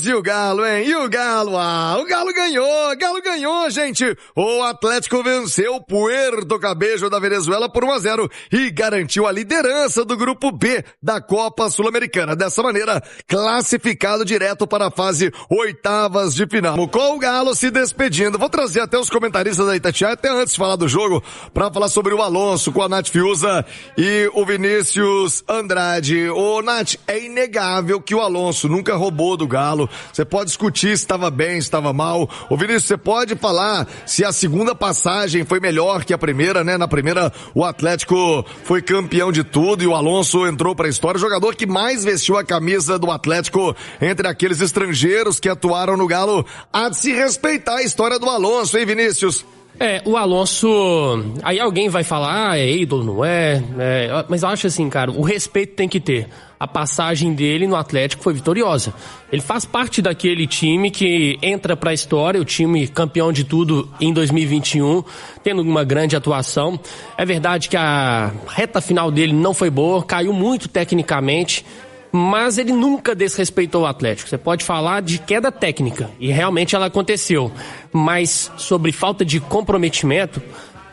E o Galo, hein? E o Galo? O Galo ganhou, gente! O Atlético venceu o Puerto Cabello da Venezuela por 1-0 e garantiu a liderança do grupo B da Copa Sul-Americana. Dessa maneira, classificado direto para a fase oitavas de final. Com o Galo se despedindo. Vou trazer até os comentaristas da Itatiaia, até antes de falar do jogo, para falar sobre o Alonso com a Nath Fiuza e o Vinícius Andrade. Ô, Nath, é inegável que o Alonso nunca roubou do Galo. Você pode discutir se estava bem, se estava mal. Ô Vinícius, você pode falar se a segunda passagem foi melhor que a primeira, né? Na primeira, o Atlético foi campeão de tudo e o Alonso entrou para a história. O jogador que mais vestiu a camisa do Atlético entre aqueles estrangeiros que atuaram no Galo. Há de se respeitar a história do Alonso, hein, Vinícius? O Alonso, aí alguém vai falar, é ídolo, não é? Mas eu acho assim, cara, o respeito tem que ter. A passagem dele no Atlético foi vitoriosa. Ele faz parte daquele time que entra pra história, o time campeão de tudo em 2021, tendo uma grande atuação. É verdade que a reta final dele não foi boa, caiu muito tecnicamente, mas ele nunca desrespeitou o Atlético. Você pode falar de queda técnica, e realmente ela aconteceu. Mas sobre falta de comprometimento,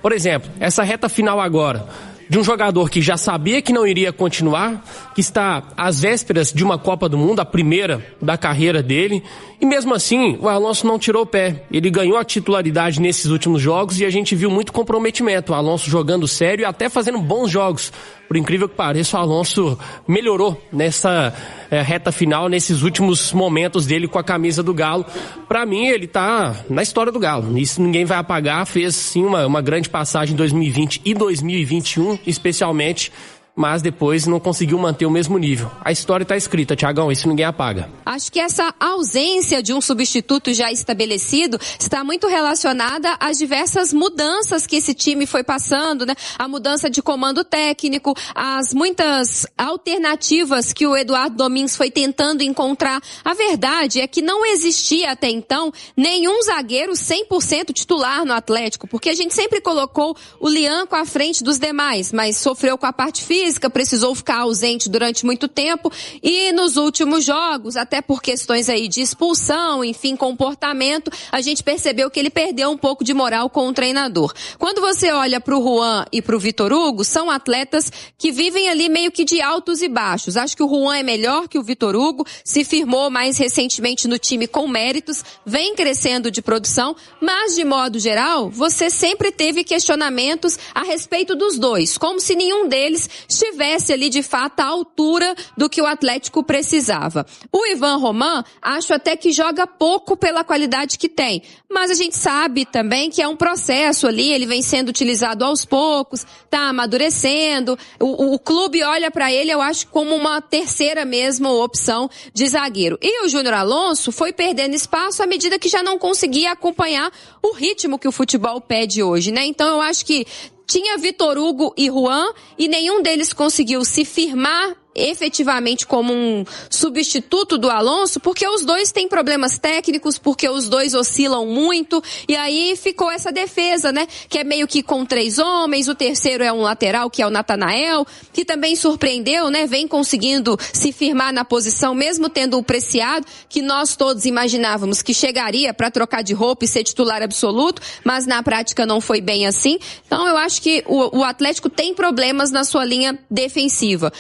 por exemplo, essa reta final agora, de um jogador que já sabia que não iria continuar, que está às vésperas de uma Copa do Mundo, a primeira da carreira dele, e mesmo assim o Alonso não tirou o pé. Ele ganhou a titularidade nesses últimos jogos e a gente viu muito comprometimento. O Alonso jogando sério e até fazendo bons jogos. Por incrível que pareça, o Alonso melhorou nessa reta final, nesses últimos momentos dele com a camisa do Galo. Pra mim, ele tá na história do Galo. Isso ninguém vai apagar. Fez, sim, uma grande passagem em 2020 e 2021, especialmente, mas depois não conseguiu manter o mesmo nível. A história está escrita, Thiagão, isso ninguém apaga. Acho que essa ausência de um substituto já estabelecido está muito relacionada às diversas mudanças que esse time foi passando, né? A mudança de comando técnico, as muitas alternativas que o Eduardo Domingues foi tentando encontrar. A verdade é que não existia até então nenhum zagueiro 100% titular no Atlético, porque a gente sempre colocou o Lianco à frente dos demais, mas sofreu com a parte física, precisou ficar ausente durante muito tempo e nos últimos jogos, até por questões aí de expulsão, enfim, comportamento, a gente percebeu que ele perdeu um pouco de moral com o treinador. Quando você olha pro Juan e pro Vitor Hugo, são atletas que vivem ali meio que de altos e baixos. Acho que o Juan é melhor que o Vitor Hugo, se firmou mais recentemente no time com méritos, vem crescendo de produção, mas de modo geral, você sempre teve questionamentos a respeito dos dois, como se nenhum deles estivesse ali de fato à altura do que o Atlético precisava. O Ivan Roman, acho até que joga pouco pela qualidade que tem, mas a gente sabe também que é um processo ali, ele vem sendo utilizado aos poucos, tá amadurecendo, o clube olha para ele, eu acho, como uma terceira mesmo opção de zagueiro. E o Júnior Alonso foi perdendo espaço à medida que já não conseguia acompanhar o ritmo que o futebol pede hoje, né? Então eu acho que tinha Vitor Hugo e Juan e nenhum deles conseguiu se firmar efetivamente como um substituto do Alonso, porque os dois têm problemas técnicos, porque os dois oscilam muito, e aí ficou essa defesa, né, que é meio que com 3 homens, o terceiro é um lateral, que é o Natanael, que também surpreendeu, né, vem conseguindo se firmar na posição, mesmo tendo o Preciado, que nós todos imaginávamos que chegaria para trocar de roupa e ser titular absoluto, mas na prática não foi bem assim. Então eu acho que o Atlético tem problemas na sua linha defensiva.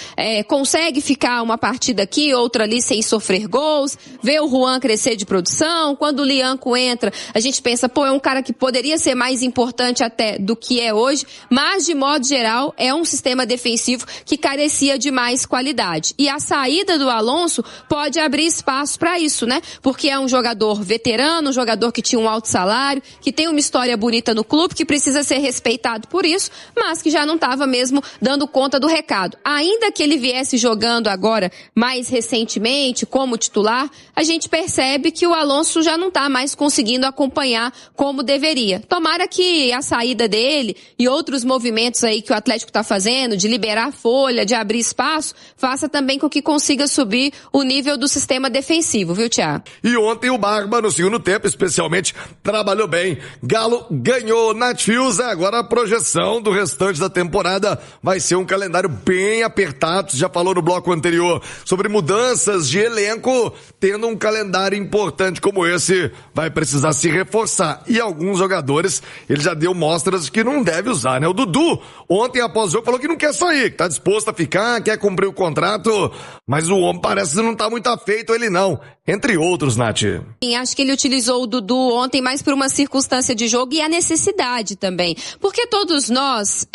Consegue ficar uma partida aqui, outra ali sem sofrer gols, vê o Juan crescer de produção, quando o Lianco entra, a gente pensa, é um cara que poderia ser mais importante até do que é hoje, mas de modo geral é um sistema defensivo que carecia de mais qualidade. E a saída do Alonso pode abrir espaço para isso, né? Porque é um jogador veterano, um jogador que tinha um alto salário, que tem uma história bonita no clube, que precisa ser respeitado por isso, mas que já não estava mesmo dando conta do recado. Ainda que ele viesse jogando agora mais recentemente como titular, a gente percebe que o Alonso já não está mais conseguindo acompanhar como deveria. Tomara que a saída dele e outros movimentos aí que o Atlético está fazendo, de liberar folha, de abrir espaço, faça também com que consiga subir o nível do sistema defensivo, viu, Thiago? E ontem o Barba, no segundo tempo, especialmente, trabalhou bem. Galo ganhou na Fiuza, agora a projeção do restante da temporada vai ser um calendário bem apertado, já falou no bloco anterior sobre mudanças de elenco, tendo um calendário importante como esse, vai precisar se reforçar. E alguns jogadores, ele já deu mostras que não deve usar, né? O Dudu, ontem após o jogo, falou que não quer sair, que tá disposto a ficar, quer cumprir o contrato, mas o homem parece que não tá muito afeito, ele não. Entre outros, Nath. Sim, acho que ele utilizou o Dudu ontem mais por uma circunstância de jogo e a necessidade também. Porque todos nós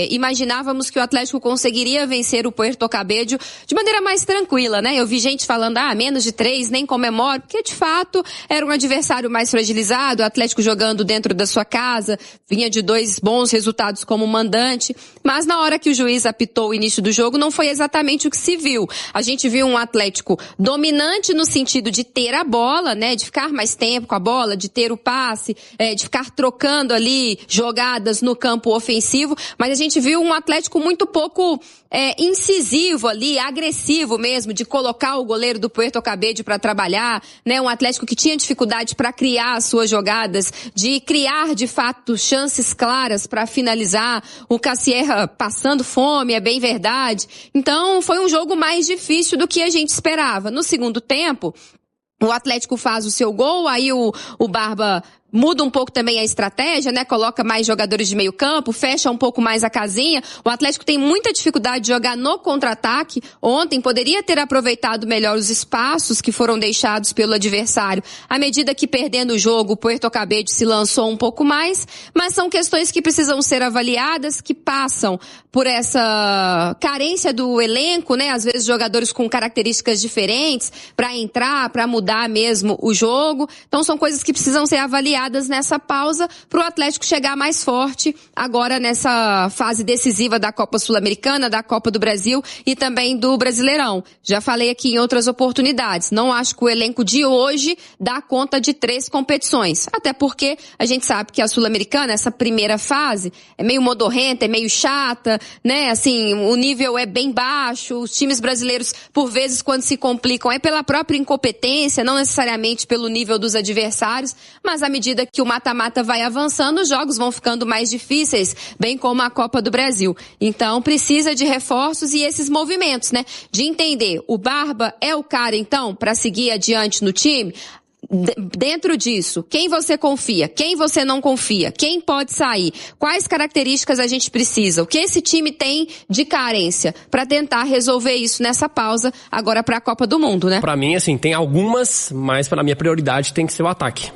imaginávamos que o Atlético conseguiria vencer o Puerto Cabello de maneira mais tranquila, né? Eu vi gente falando, menos de 3, nem comemoro, porque de fato era um adversário mais fragilizado, o Atlético jogando dentro da sua casa, vinha de 2 bons resultados como mandante, mas na hora que o juiz apitou o início do jogo, não foi exatamente o que se viu. A gente viu um Atlético dominante no sentido de ter a bola, né, de ficar mais tempo com a bola, de ter o passe, de ficar trocando ali jogadas no campo ofensivo, mas a gente viu um Atlético muito pouco incisivo ali, agressivo mesmo, de colocar o goleiro do Puerto Cabello para trabalhar, né, um Atlético que tinha dificuldade para criar as suas jogadas, de criar de fato chances claras para finalizar, o Cassierra passando fome, é bem verdade. Então foi um jogo mais difícil do que a gente esperava. No segundo tempo, o Atlético faz o seu gol, aí o Barba muda um pouco também a estratégia, né? Coloca mais jogadores de meio campo, fecha um pouco mais a casinha. O Atlético tem muita dificuldade de jogar no contra-ataque. Ontem poderia ter aproveitado melhor os espaços que foram deixados pelo adversário. À medida que perdendo o jogo, o Puerto Cabello se lançou um pouco mais, mas são questões que precisam ser avaliadas, que passam por essa carência do elenco, né? Às vezes jogadores com características diferentes para entrar, para mudar mesmo o jogo. Então são coisas que precisam ser avaliadas nessa pausa para o Atlético chegar mais forte agora nessa fase decisiva da Copa Sul-Americana, da Copa do Brasil e também do Brasileirão. Já falei aqui em outras oportunidades, não acho que o elenco de hoje dá conta de 3 competições, até porque a gente sabe que a Sul-Americana, essa primeira fase, é meio modorrenta, é meio chata, né, assim, o nível é bem baixo, os times brasileiros, por vezes, quando se complicam, é pela própria incompetência, não necessariamente pelo nível dos adversários, mas à medida que o mata-mata vai avançando, os jogos vão ficando mais difíceis, bem como a Copa do Brasil. Então, precisa de reforços e esses movimentos, né? De entender, o Barba é o cara, então, para seguir adiante no time? Dentro disso, quem você confia, quem você não confia, quem pode sair, quais características a gente precisa, o que esse time tem de carência para tentar resolver isso nessa pausa agora para a Copa do Mundo, né? Para mim, assim, tem algumas, mas para minha prioridade tem que ser o ataque.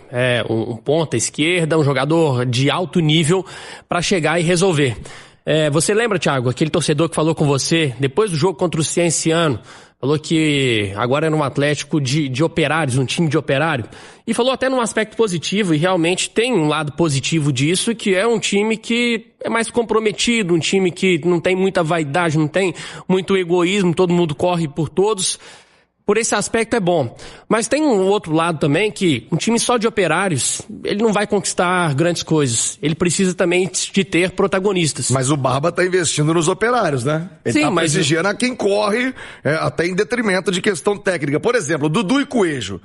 Um ponta esquerda, um jogador de alto nível para chegar e resolver. Você lembra, Thiago, aquele torcedor que falou com você depois do jogo contra o Cienciano, falou que agora era um Atlético de operários, um time de operário, e falou até num aspecto positivo, e realmente tem um lado positivo disso, que é um time que é mais comprometido, um time que não tem muita vaidade, não tem muito egoísmo, todo mundo corre por todos. Por esse aspecto é bom. Mas tem um outro lado também que um time só de operários, ele não vai conquistar grandes coisas. Ele precisa também de ter protagonistas. Mas o Barba tá investindo nos operários, né? Ele tá prestigiando a quem corre, até em detrimento de questão técnica. Por exemplo, Dudu e Coelho.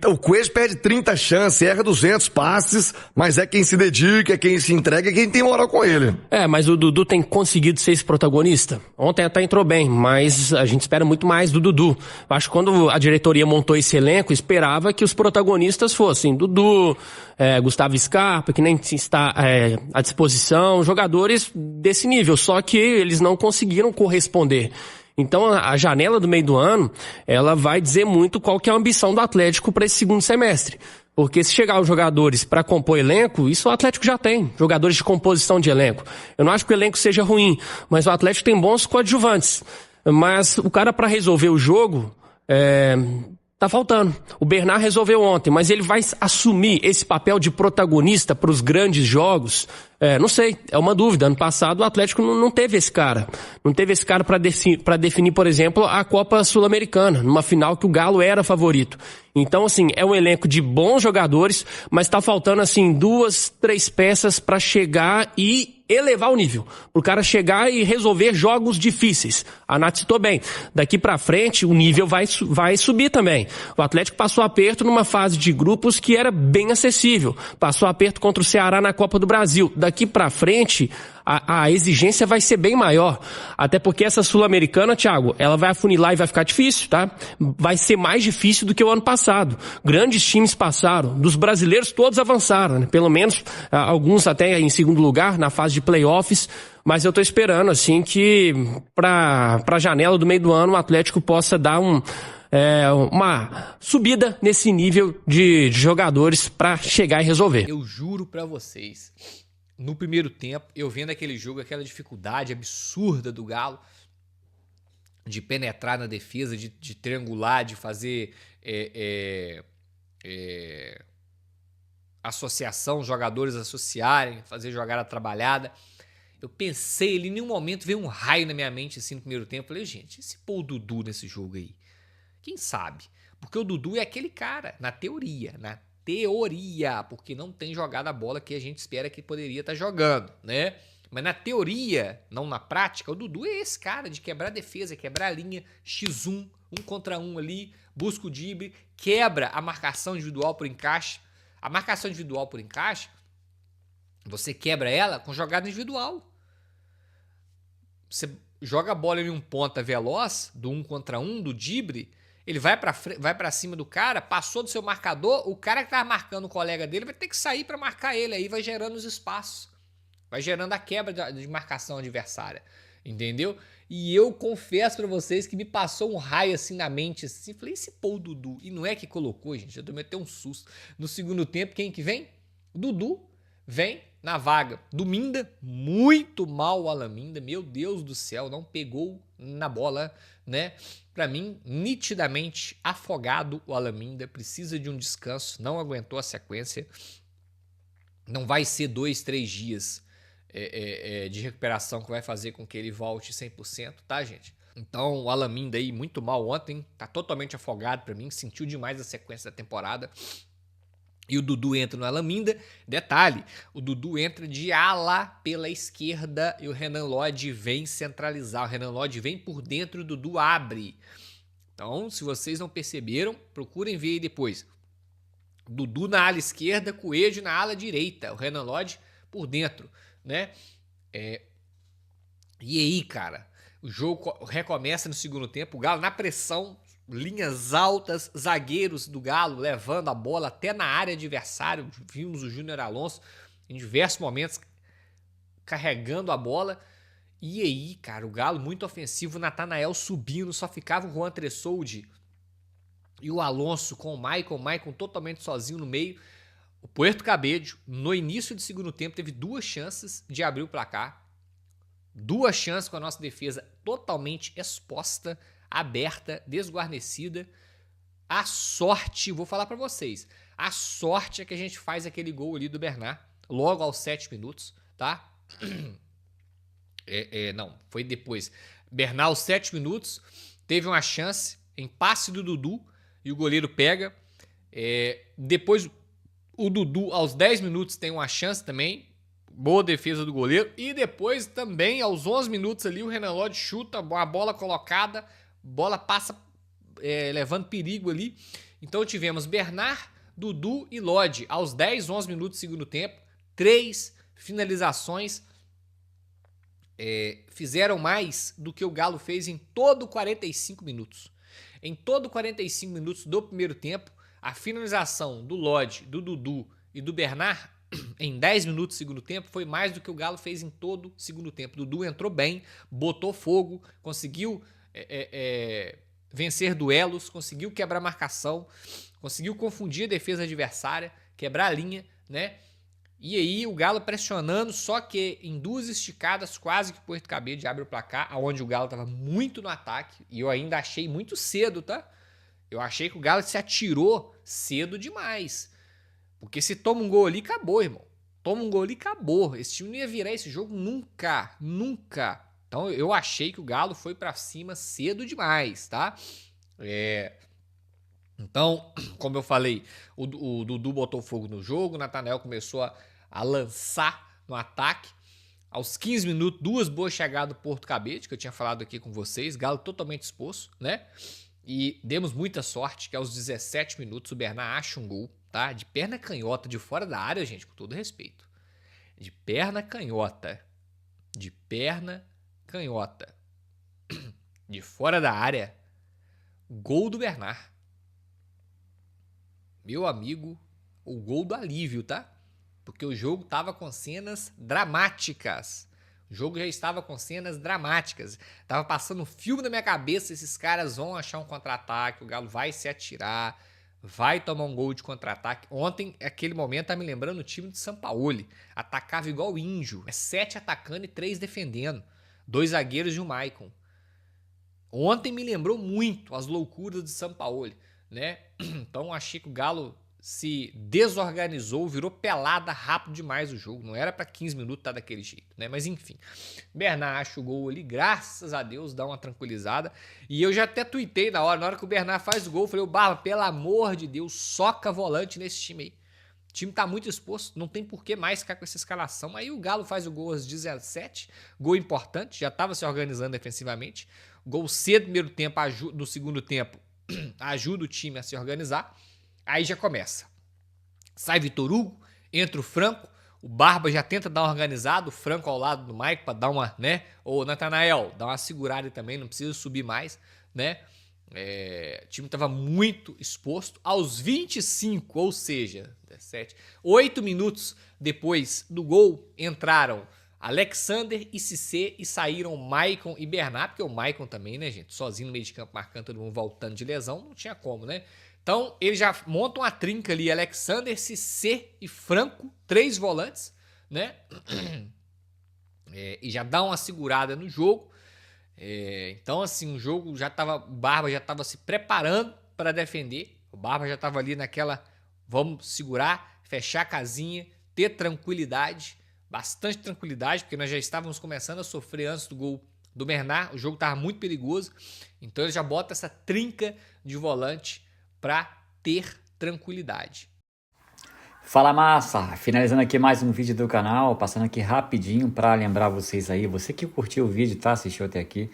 O Coelho perde 30 chances, erra 200 passes, mas é quem se dedica, é quem se entrega, é quem tem moral com ele. Mas o Dudu tem conseguido ser esse protagonista. Ontem até entrou bem, mas a gente espera muito mais do Dudu. Eu acho que quando a diretoria montou esse elenco, esperava que os protagonistas fossem Dudu, Gustavo Scarpa, que nem está à disposição, jogadores desse nível, só que eles não conseguiram corresponder. Então a janela do meio do ano, ela vai dizer muito qual que é a ambição do Atlético para esse segundo semestre. Porque se chegar os jogadores para compor elenco, isso o Atlético já tem, jogadores de composição de elenco. Eu não acho que o elenco seja ruim, mas o Atlético tem bons coadjuvantes. Mas o cara para resolver o jogo, tá faltando. O Bernard resolveu ontem, mas ele vai assumir esse papel de protagonista para os grandes jogos? Não sei, é uma dúvida. Ano passado o Atlético não teve esse cara. Não teve esse cara para definir, por exemplo, a Copa Sul-Americana, numa final que o Galo era favorito. Então, assim, é um elenco de bons jogadores, mas tá faltando, assim, 2, 3 peças para chegar e elevar o nível. Pro cara chegar e resolver jogos difíceis. A Nath citou bem. Daqui pra frente, o nível vai subir também. O Atlético passou aperto numa fase de grupos que era bem acessível. Passou aperto contra o Ceará na Copa do Brasil. Daqui daqui pra frente a exigência vai ser bem maior. Até porque essa Sul-Americana, Thiago, ela vai afunilar e vai ficar difícil, tá? Vai ser mais difícil do que o ano passado. Grandes times passaram, dos brasileiros todos avançaram, né? Pelo menos alguns até em segundo lugar na fase de playoffs. Mas eu tô esperando, assim, que pra janela do meio do ano o Atlético possa dar uma subida nesse nível de jogadores pra chegar e resolver. Eu juro pra vocês, no primeiro tempo, eu vendo aquele jogo, aquela dificuldade absurda do Galo de penetrar na defesa, de triangular, de fazer associação, jogadores associarem, fazer jogada trabalhada. Eu pensei ali, em nenhum momento veio um raio na minha mente assim no primeiro tempo. Eu falei, gente, e se pôr o Dudu nesse jogo aí? Quem sabe? Porque o Dudu é aquele cara, na teoria, porque não tem jogado a bola que a gente espera que poderia estar jogando, né? Mas na teoria, não na prática, o Dudu é esse cara de quebrar a defesa, quebrar a linha, X1, 1 contra 1 ali, busca o drible, quebra a marcação individual por encaixe. A marcação individual por encaixe, você quebra ela com jogada individual. Você joga a bola em um ponta veloz, do 1 contra 1, do drible, ele vai pra cima do cara, passou do seu marcador, o cara que tava marcando o colega dele vai ter que sair para marcar ele, aí vai gerando os espaços, vai gerando a quebra de marcação adversária, entendeu? E eu confesso para vocês que me passou um raio assim na mente, assim, falei, esse pô, o Dudu, e não é que colocou, gente, eu tomei até um susto. No segundo tempo, quem que vem? Dudu vem na vaga do Minda, muito mal o Alan Minda, meu Deus do céu, não pegou na bola, né? Para mim, nitidamente afogado o Alan Minda, precisa de um descanso, não aguentou a sequência, não vai ser 2, 3 dias de recuperação que vai fazer com que ele volte 100%, tá, gente? Então, o Alan Minda aí muito mal ontem, tá totalmente afogado para mim, sentiu demais a sequência da temporada. E o Dudu entra no Alan Minda. Detalhe, o Dudu entra de ala pela esquerda e o Renan Lodge vem centralizar. O Renan Lodge vem por dentro, o Dudu abre. Então, se vocês não perceberam, procurem ver aí depois. Dudu na ala esquerda, Coelho na ala direita. O Renan Lodge por dentro, né? E aí, cara, o jogo recomeça no segundo tempo. O Galo na pressão, linhas altas, zagueiros do Galo levando a bola até na área adversária. Vimos o Júnior Alonso em diversos momentos carregando a bola. E aí, cara, o Galo muito ofensivo, o Natanael subindo, só ficava o Juan Tressoldi e o Alonso com o Maicon totalmente sozinho no meio. O Puerto Cabello, no início do segundo tempo, teve 2 chances de abrir o placar. 2 chances com a nossa defesa totalmente exposta, aberta, desguarnecida. A sorte, vou falar pra vocês, a sorte é que a gente faz aquele gol ali do Bernard, logo aos 7 minutos, tá? Não, foi depois. Bernard aos 7 minutos, teve uma chance em passe do Dudu, e o goleiro pega. Depois o Dudu aos 10 minutos tem uma chance também, boa defesa do goleiro, e depois também aos 11 minutos ali o Renan Lodge chuta, a bola colocada, bola passa levando perigo ali. Então tivemos Bernard, Dudu e Lodge aos 10, 11 minutos do segundo tempo, 3 finalizações, fizeram mais do que o Galo fez em todo 45 minutos. Em todo 45 minutos do primeiro tempo, a finalização do Lodge, do Dudu e do Bernard em 10 minutos do segundo tempo foi mais do que o Galo fez em todo o segundo tempo. Dudu entrou bem, botou fogo, conseguiu vencer duelos, conseguiu quebrar marcação, conseguiu confundir a defesa adversária, quebrar a linha, né? E aí o Galo pressionando, só que em 2 esticadas quase que o Puerto Cabello abre o placar, onde o Galo estava muito no ataque, e eu ainda achei muito cedo, tá? Eu achei que o Galo se atirou cedo demais. Porque se toma um gol ali, acabou, irmão. Toma um gol ali, acabou. Esse time não ia virar esse jogo nunca, nunca. Então eu achei que o Galo foi pra cima cedo demais, tá? Então, como eu falei, o Dudu botou fogo no jogo, o Natanael começou a lançar no ataque. Aos 15 minutos, 2 boas chegadas do Puerto Cabello, que eu tinha falado aqui com vocês. Galo totalmente exposto, né? E demos muita sorte que aos 17 minutos o Bernard acha um gol, tá? De perna canhota, de fora da área, gente, com todo respeito. De perna canhota. De perna canhota. De fora da área. Gol do Bernard. Meu amigo, o gol do alívio, tá? Porque o jogo tava com cenas dramáticas. O jogo já estava com cenas dramáticas. Tava passando um filme na minha cabeça, esses caras vão achar um contra-ataque, o Galo vai se atirar, vai tomar um gol de contra-ataque. Ontem, aquele momento, tá me lembrando o time de Sampaoli. Atacava igual índio. 7 atacando e 3 defendendo. 2 zagueiros e um Maicon. Ontem me lembrou muito as loucuras de Sampaoli, né? Então achei que o Galo se desorganizou, virou pelada rápido demais o jogo. Não era para 15 minutos estar daquele jeito, né? Mas enfim, Bernard acha o gol ali, graças a Deus, dá uma tranquilizada. E eu já até tuitei na hora que o Bernard faz o gol, eu falei, Barba, pelo amor de Deus, soca volante nesse time aí. O time tá muito exposto, não tem por que mais ficar com essa escalação. Aí o Galo faz o gol aos 17, gol importante, já estava se organizando defensivamente. Gol cedo no primeiro tempo, no segundo tempo, ajuda o time a se organizar. Aí já começa. Sai Vitor Hugo, entra o Franco, o Barba já tenta dar uma organizada, o Franco ao lado do Maicon para dar uma, né? Ou Natanael, dá uma segurada também, não precisa subir mais, né? O time estava muito exposto. Aos 25, ou seja, 17, 8 minutos depois do gol, entraram Alexander e Cissé e saíram Maicon e Bernard, porque o Maicon também, né, gente? Sozinho no meio de campo, marcando todo mundo, voltando de lesão, não tinha como, né? Então, eles já montam a trinca ali, Alexander, Cissé e Franco, 3 volantes, né? E já dá uma segurada no jogo. Então, assim, o Barba já estava se preparando para defender. O Barba já estava ali naquela, vamos segurar, fechar a casinha, ter tranquilidade, bastante tranquilidade, porque nós já estávamos começando a sofrer antes do gol do Bernard. O jogo estava muito perigoso. Então, ele já bota essa trinca de volante para ter tranquilidade. Fala massa! Finalizando aqui mais um vídeo do canal, passando aqui rapidinho para lembrar vocês aí, você que curtiu o vídeo, tá? Assistiu até aqui,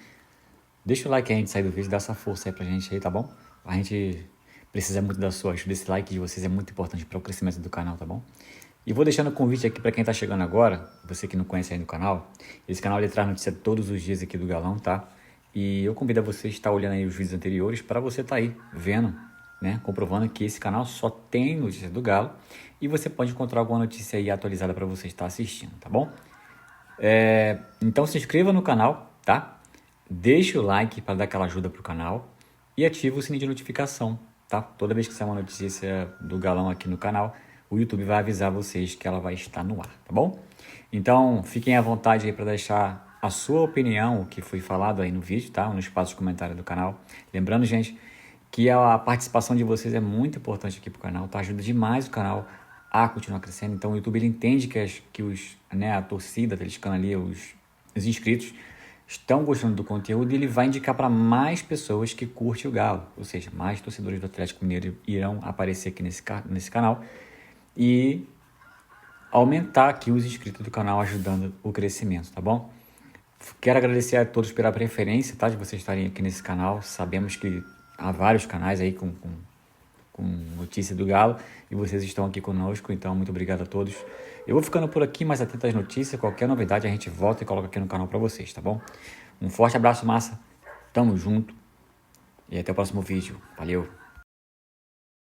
deixa o like aí antes de sair do vídeo, dá essa força aí pra gente aí, tá bom? A gente precisa muito da sua ajuda, esse like de vocês é muito importante para o crescimento do canal, tá bom? E vou deixando o convite aqui para quem tá chegando agora, você que não conhece ainda o canal, esse canal ele traz notícia todos os dias aqui do Galão, tá? E eu convido a você a estar olhando aí os vídeos anteriores para você tá aí vendo, né, comprovando que esse canal só tem notícia do Galo e você pode encontrar alguma notícia aí atualizada para você estar assistindo, tá bom? Então se inscreva no canal, tá? Deixe o like para dar aquela ajuda pro canal e ative o sininho de notificação, tá? Toda vez que sair uma notícia do Galão aqui no canal, o YouTube vai avisar vocês que ela vai estar no ar, tá bom? Então fiquem à vontade aí para deixar a sua opinião, o que foi falado aí no vídeo, tá? No espaço de comentário do canal. Lembrando, gente, que a participação de vocês é muito importante aqui pro canal, tá? Ajuda demais o canal a continuar crescendo. Então o YouTube ele entende a torcida, tá liscando ali, os inscritos estão gostando do conteúdo e ele vai indicar para mais pessoas que curtem o Galo. Ou seja, mais torcedores do Atlético Mineiro irão aparecer aqui nesse canal e aumentar aqui os inscritos do canal, ajudando o crescimento, tá bom? Quero agradecer a todos pela preferência, tá? De vocês estarem aqui nesse canal. Sabemos que há vários canais aí com notícia do Galo e vocês estão aqui conosco, então muito obrigado a todos. Eu vou ficando por aqui, mais atento às notícias, qualquer novidade a gente volta e coloca aqui no canal para vocês, tá bom? Um forte abraço, massa, tamo junto e até o próximo vídeo. Valeu!